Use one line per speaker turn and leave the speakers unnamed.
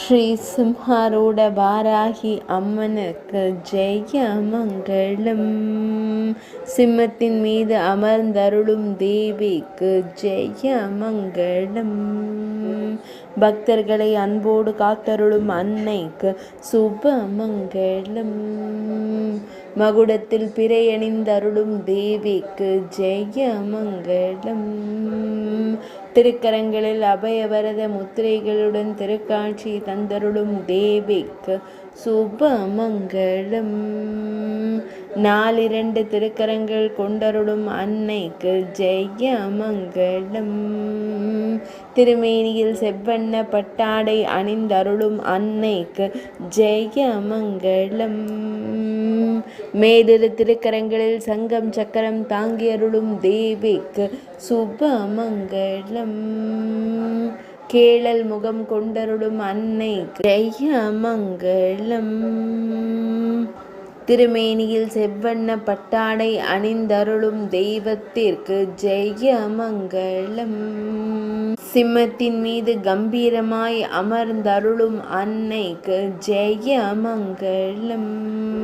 ஸ்ரீ சிம்ஹாரூட வாராகி அம்மனுக்கு ஜெய மங்களம். சிம்மத்தின் மீது அமர்ந்தருளும் தேவிக்கு ஜெய மங்களம். பக்தர்களை அன்போடு காத்தருளும் அன்னைக்கு சுப மங்களம். மகுடத்தில் பிறையணிந்தருளும் தேவிக்கு ஜெய மங்களம். திருக்கரங்களில் அபயவரத முத்திரைகளுடன் திருக்காட்சி தந்தருளும் தேவிக்கு சுப மங்களம். 4 திருக்கரங்கள் கொண்டருளும் அன்னைக்கு ஜெய மங்களம். திருமேனியில் செவ்வண்ண பட்டாடை அணிந்தருளும் அன்னைக்கு ஜெய மங்களம். மேலிரு திருக்கரங்களில் சங்கம் சக்கரம் தாங்கி அருளும் தேவிக்கு சுப மங்களம். கேளல் முகம் கொண்டருளும் அன்னைக்கு ஜெய மங்களம். திருமேனியில் செவ்வண்ண பட்டாடை அணிந்தருளும் தெய்வத்திற்கு ஜெய மங்களம். சிம்மத்தின் மீது கம்பீரமாய் அமர்ந்தருளும் அன்னைக்கு ஜெய மங்களம்.